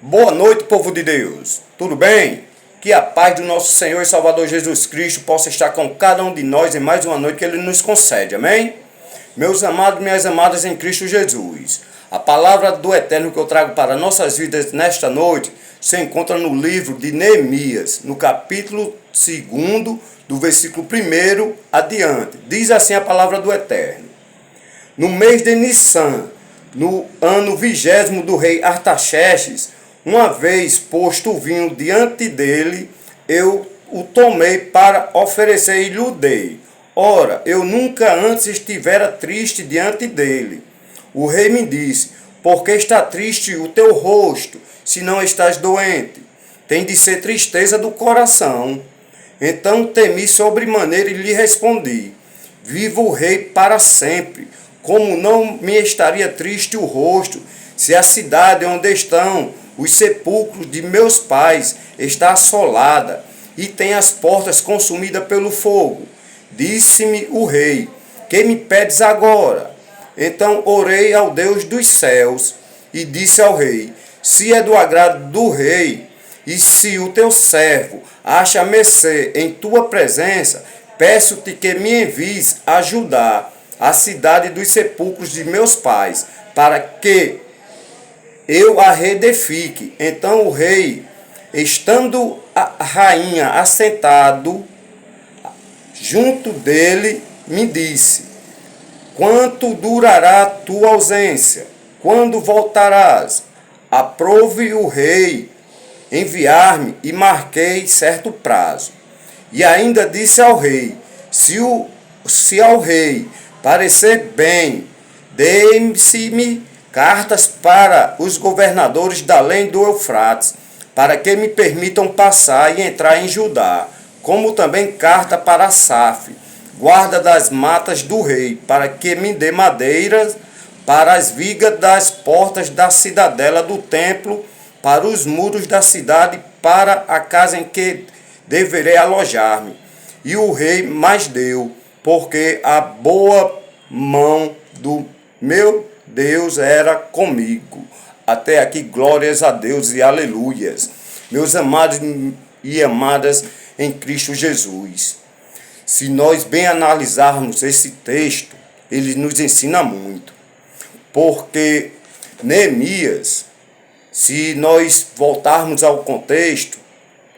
Boa noite, povo de Deus. Tudo bem? Que a paz do nosso Senhor e Salvador Jesus Cristo possa estar com cada um de nós em mais uma noite que Ele nos concede. Amém? Meus amados, minhas amadas em Cristo Jesus. A palavra do Eterno que eu trago para nossas vidas nesta noite se encontra no livro de Neemias, no capítulo 2, do versículo 1 adiante. Diz assim a palavra do Eterno. No mês de Nissan, no ano 20º do rei Artaxerxes, uma vez posto o vinho diante dele, eu o tomei para oferecer e lhe dei. Ora, eu nunca antes estivera triste diante dele. O rei me disse, por que está triste o teu rosto, se não estás doente? Tem de ser tristeza do coração. Então temi sobremaneira e lhe respondi, viva o rei para sempre. Como não me estaria triste o rosto, se a cidade onde estão os sepulcros de meus pais está assolada e tem as portas consumidas pelo fogo? Disse-me o rei, que me pedes agora? Então orei ao Deus dos céus e disse ao rei, se é do agrado do rei, e se o teu servo acha mercê em tua presença, peço-te que me envies ajudar a cidade dos sepulcros de meus pais, para que eu a reedifique. Então o rei, estando a rainha assentado junto dele, me disse, quanto durará tua ausência? Quando voltarás? Aprove o rei enviar-me e marquei certo prazo. E ainda disse ao rei, se ao rei parecer bem, dê-me cartas para os governadores da além do Eufrates, para que me permitam passar e entrar em Judá, como também carta para Asaf, guarda das matas do rei, para que me dê madeiras para as vigas das portas da cidadela do templo, para os muros da cidade, para a casa em que deverei alojar-me. E o rei mais deu, porque a boa mão do meu Deus era comigo. Até aqui, glórias a Deus e aleluias. Meus amados e amadas em Cristo Jesus. Se nós bem analisarmos esse texto, ele nos ensina muito. Porque Neemias, se nós voltarmos ao contexto,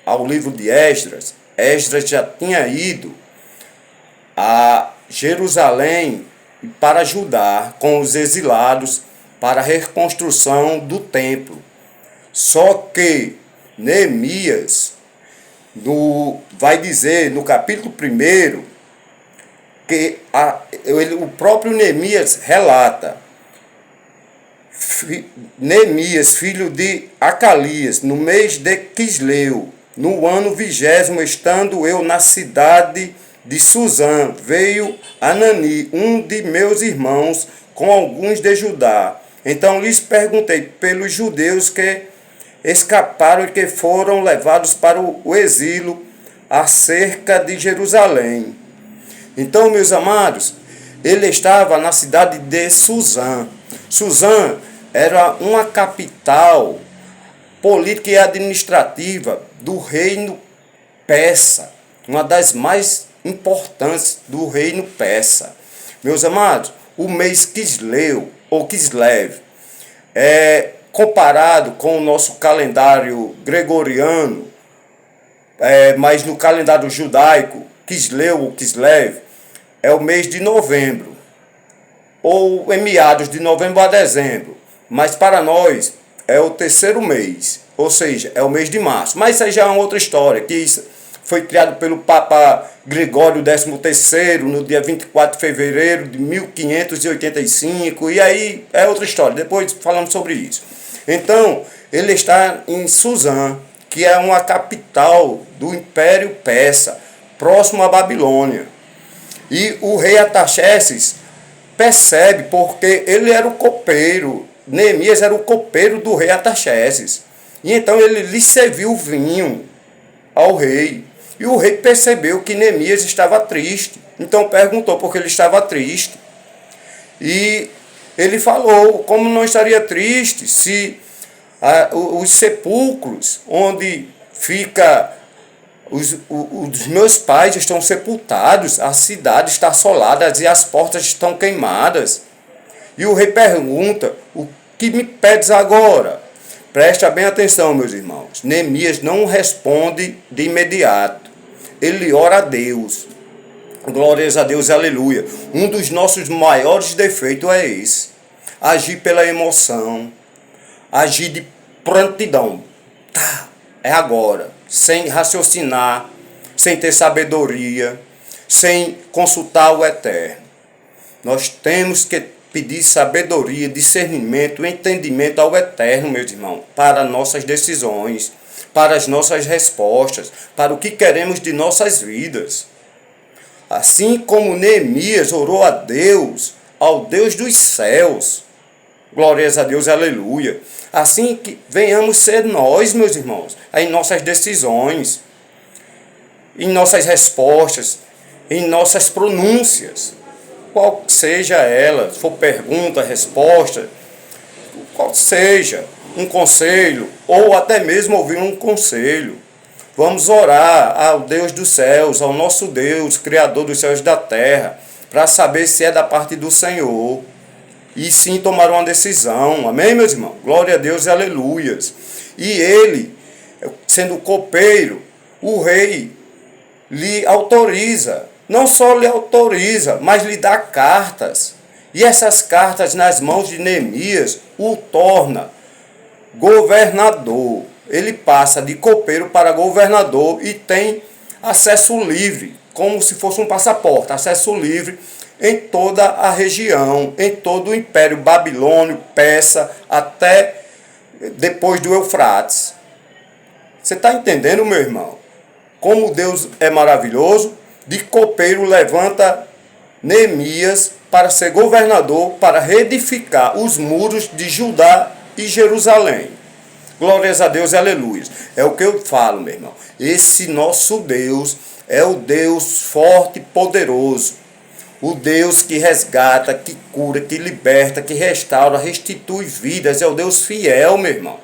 ao livro de Esdras, Esdras já tinha ido a Jerusalém para ajudar com os exilados para a reconstrução do templo. Só que Neemias vai dizer no capítulo 1 que o próprio Neemias relata, Neemias, filho de Acalias, no mês de Quisleu, no ano 20º, estando eu na cidade de Suzã, veio Anani, um de meus irmãos, com alguns de Judá. Então lhes perguntei pelos judeus que escaparam e que foram levados para o exílio acerca de Jerusalém. Então, meus amados, ele estava na cidade de Suzã. Suzã era uma capital política e administrativa do reino persa, uma das mais importantes do reino persa. Meus amados, o mês Quisleu, ou Kislev, comparado com o nosso calendário gregoriano, mas no calendário judaico, Quisleu ou Kislev, é o mês de novembro, ou em meados de novembro a dezembro, mas para nós é o terceiro mês, ou seja, é o mês de março. Mas isso aí já é uma outra história, que isso foi criado pelo Papa Gregório XIII no dia 24 de fevereiro de 1585, e aí é outra história, depois falamos sobre isso. Então, ele está em Suzã, que é uma capital do Império Persa, próximo à Babilônia. E o rei Artaxerxes percebe, porque ele era o copeiro, Neemias era o copeiro do rei Artaxerxes. E então ele lhe serviu vinho ao rei. E o rei percebeu que Neemias estava triste. Então perguntou por que ele estava triste. E ele falou, como não estaria triste se os sepulcros onde fica os meus pais estão sepultados, a cidade está assolada e as portas estão queimadas. E o rei pergunta: o que me pedes agora? Presta bem atenção, meus irmãos. Neemias não responde de imediato. Ele ora a Deus. Glórias a Deus, aleluia. Um dos nossos maiores defeitos é esse: agir pela emoção, agir de prontidão. Tá, é agora. Sem raciocinar, sem ter sabedoria, sem consultar o Eterno. Nós temos que pedir sabedoria, discernimento, entendimento ao Eterno, meus irmãos, para nossas decisões, para as nossas respostas, para o que queremos de nossas vidas. Assim como Neemias orou a Deus, ao Deus dos céus, glórias a Deus, aleluia. Assim que venhamos ser nós, meus irmãos, em nossas decisões, em nossas respostas, em nossas pronúncias, qual seja ela, se for pergunta, resposta, qual seja, um conselho, ou até mesmo ouvir um conselho. Vamos orar ao Deus dos céus, ao nosso Deus, Criador dos céus e da terra, para saber se é da parte do Senhor. E sim tomar uma decisão. Amém, meus irmãos? Glória a Deus e aleluias. E ele, sendo copeiro, o rei lhe autoriza. Não só lhe autoriza, mas lhe dá cartas. E essas cartas nas mãos de Neemias o torna governador. Ele passa de copeiro para governador e tem acesso livre, como se fosse um passaporte, acesso livre em toda a região, em todo o Império Babilônio, Persa, até depois do Eufrates. Você está entendendo, meu irmão? Como Deus é maravilhoso? De copeiro levanta Neemias para ser governador, para reedificar os muros de Judá e Jerusalém. Glórias a Deus e aleluia. É o que eu falo, meu irmão. Esse nosso Deus é o Deus forte e poderoso. O Deus que resgata, que cura, que liberta, que restaura, restitui vidas. É o Deus fiel, meu irmão.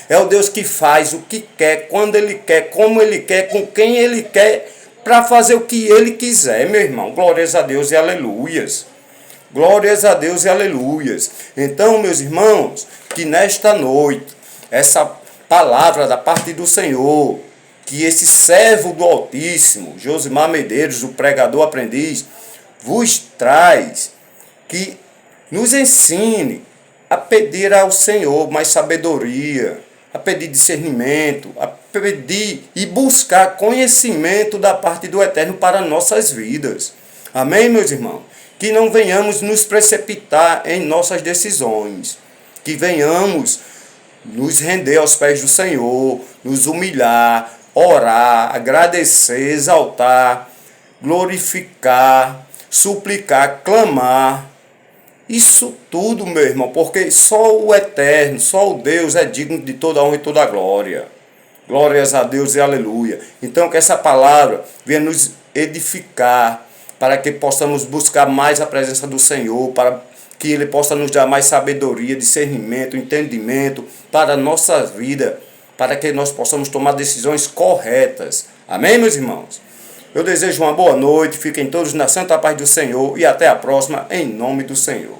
É o Deus que faz o que quer, quando Ele quer, como Ele quer, com quem Ele quer, para fazer o que Ele quiser, meu irmão. Glórias a Deus e aleluias. Glórias a Deus e aleluias. Então, meus irmãos, que nesta noite, essa palavra da parte do Senhor, que esse servo do Altíssimo, Josimar Medeiros, o pregador aprendiz, vos traz, que nos ensine a pedir ao Senhor mais sabedoria, a pedir discernimento, a pedir e buscar conhecimento da parte do Eterno para nossas vidas. Amém, meus irmãos? Que não venhamos nos precipitar em nossas decisões, que venhamos nos render aos pés do Senhor, nos humilhar, orar, agradecer, exaltar, glorificar, suplicar, clamar. Isso tudo, meu irmão, porque só o Eterno, só o Deus é digno de toda a honra e toda a glória. Glórias a Deus e aleluia. Então que essa palavra venha nos edificar, para que possamos buscar mais a presença do Senhor, para que Ele possa nos dar mais sabedoria, discernimento, entendimento para a nossa vida, para que nós possamos tomar decisões corretas. Amém, meus irmãos? Eu desejo uma boa noite, fiquem todos na santa paz do Senhor e até a próxima, em nome do Senhor.